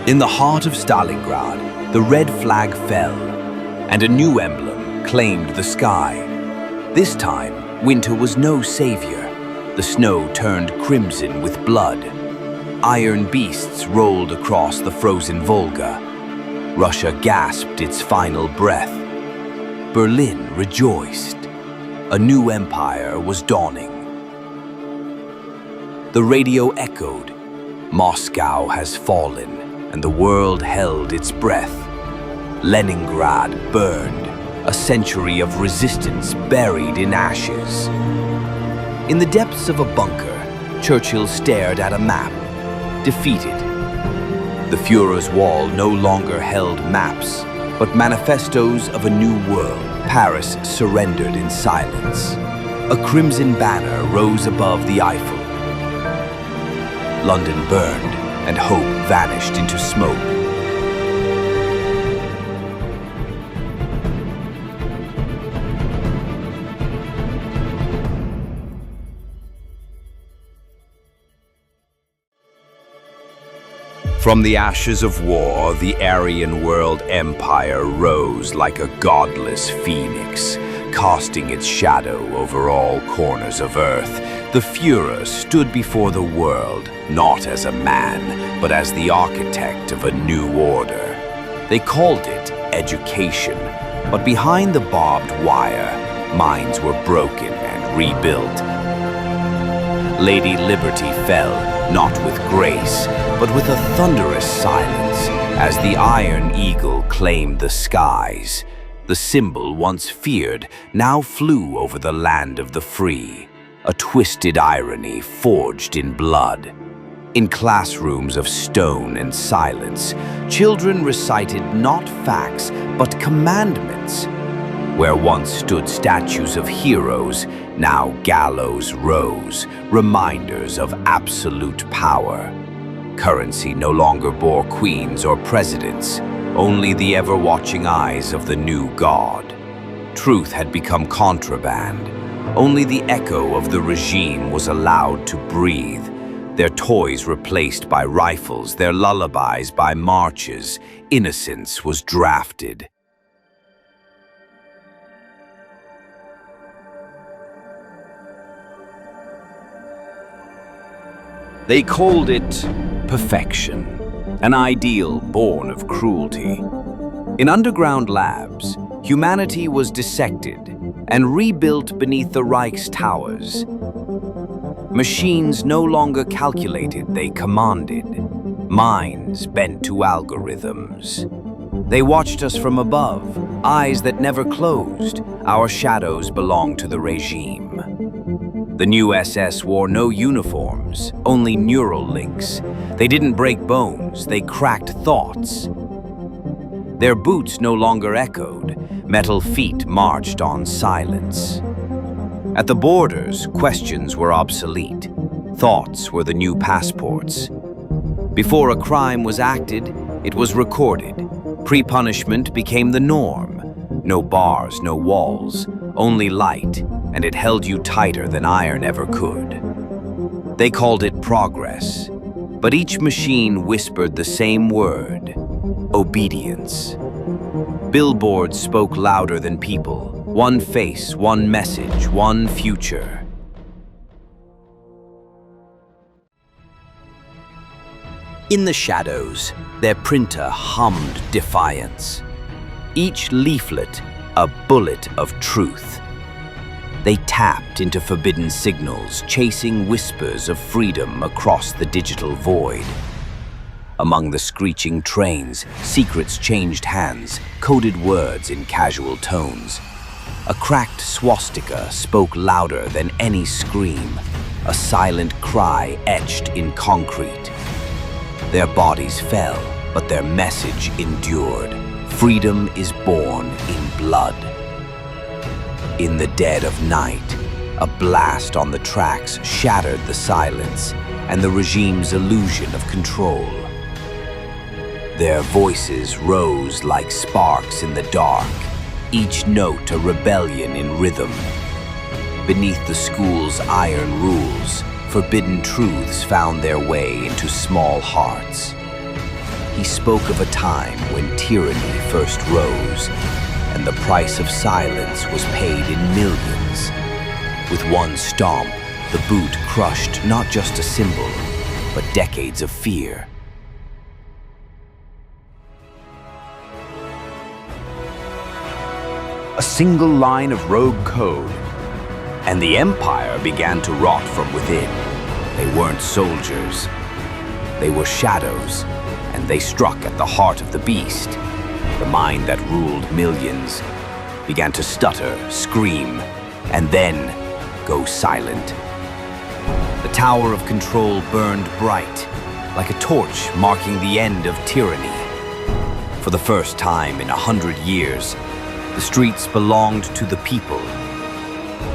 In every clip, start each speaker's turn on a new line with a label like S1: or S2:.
S1: In the heart of Stalingrad, the red flag fell, and a new emblem claimed the sky. This time, winter was no savior. The snow turned crimson with blood. Iron beasts rolled across the frozen Volga. Russia gasped its final breath. Berlin rejoiced. A new empire was dawning. The radio echoed. Moscow has fallen, and the world held its breath. Leningrad burned, a century of resistance buried in ashes. In the depths of a bunker, Churchill stared at a map, defeated. The Führer's wall no longer held maps, but manifestos of a new world. Paris surrendered in silence. A crimson banner rose above the Eiffel. London burned, and hope vanished into smoke. From the ashes of war, the Aryan world empire rose like a godless phoenix, casting its shadow over all corners of earth. The Führer stood before the world, not as a man, but as the architect of a new order. They called it education, but behind the barbed wire, minds were broken and rebuilt. Lady Liberty fell, not with grace, but with a thunderous silence, as the Iron Eagle claimed the skies. The symbol once feared now flew over the land of the free, a twisted irony forged in blood. In classrooms of stone and silence, children recited not facts, but commandments. Where once stood statues of heroes, now gallows rose, reminders of absolute power. Currency no longer bore queens or presidents, only the ever-watching eyes of the new god. Truth had become contraband. Only the echo of the regime was allowed to breathe. Their toys replaced by rifles, their lullabies by marches. Innocence was drafted. They called it perfection, an ideal born of cruelty. In underground labs, humanity was dissected and rebuilt beneath the Reich's towers. Machines no longer calculated, they commanded. Minds bent to algorithms. They watched us from above, eyes that never closed. Our shadows belonged to the regime. The new SS wore no uniforms, only neural links. They didn't break bones, they cracked thoughts. Their boots no longer echoed, metal feet marched on silence. At the borders, questions were obsolete. Thoughts were the new passports. Before a crime was acted, it was recorded. Pre-punishment became the norm. No bars, no walls, only light, and it held you tighter than iron ever could. They called it progress, but each machine whispered the same word: obedience. Billboards spoke louder than people. One face, one message, one future. In the shadows, their printer hummed defiance. Each leaflet, a bullet of truth. They tapped into forbidden signals, chasing whispers of freedom across the digital void. Among the screeching trains, secrets changed hands, coded words in casual tones. A cracked swastika spoke louder than any scream, a silent cry etched in concrete. Their bodies fell, but their message endured. Freedom is born in blood. In the dead of night, a blast on the tracks shattered the silence and the regime's illusion of control. Their voices rose like sparks in the dark, each note a rebellion in rhythm. Beneath the school's iron rules, forbidden truths found their way into small hearts. he spoke of a time when tyranny first rose, and the price of silence was paid in millions. With one stomp, the boot crushed not just a symbol, but decades of fear. A single line of rogue code, and the empire began to rot from within. They weren't soldiers. They were shadows, and they struck at the heart of the beast. The mind that ruled millions began to stutter, scream, and then go silent. The tower of control burned bright, like a torch marking the end of tyranny. For the first time in 100 years, the streets belonged to the people.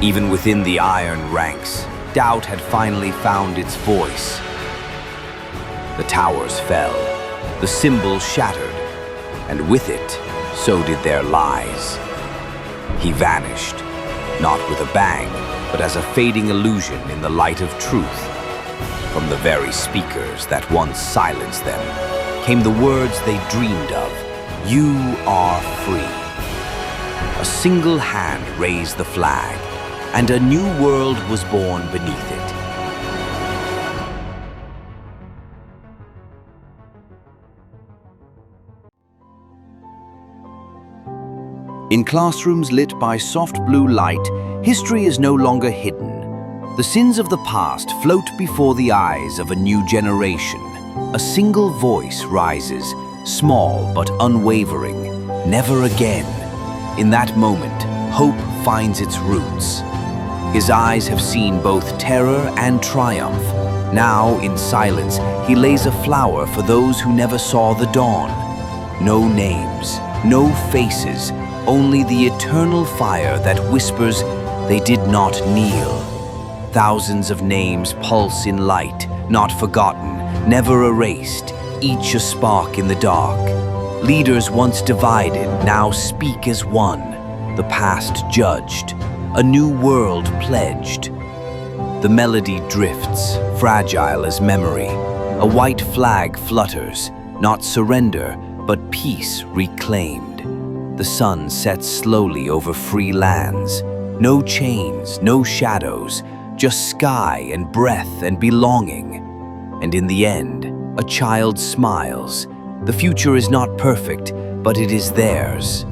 S1: Even within the iron ranks, doubt had finally found its voice. The towers fell, the symbol shattered, and with it, so did their lies. He vanished, not with a bang, but as a fading illusion in the light of truth. From the very speakers that once silenced them, came the words they dreamed of: "You are free." A single hand raised the flag, and a new world was born beneath it. In classrooms lit by soft blue light, history is no longer hidden. The sins of the past float before the eyes of a new generation. A single voice rises, small but unwavering. Never again. In that moment, hope finds its roots. His eyes have seen both terror and triumph. Now, in silence, he lays a flower for those who never saw the dawn. No names, no faces, only the eternal fire that whispers they did not kneel. Thousands of names pulse in light, not forgotten, never erased, each a spark in the dark. Leaders once divided now speak as one, the past judged, a new world pledged. The melody drifts, fragile as memory. A white flag flutters, not surrender, but peace reclaimed. The sun sets slowly over free lands. No chains, no shadows, just sky and breath and belonging. And in the end, a child smiles. The future is not perfect, but it is theirs.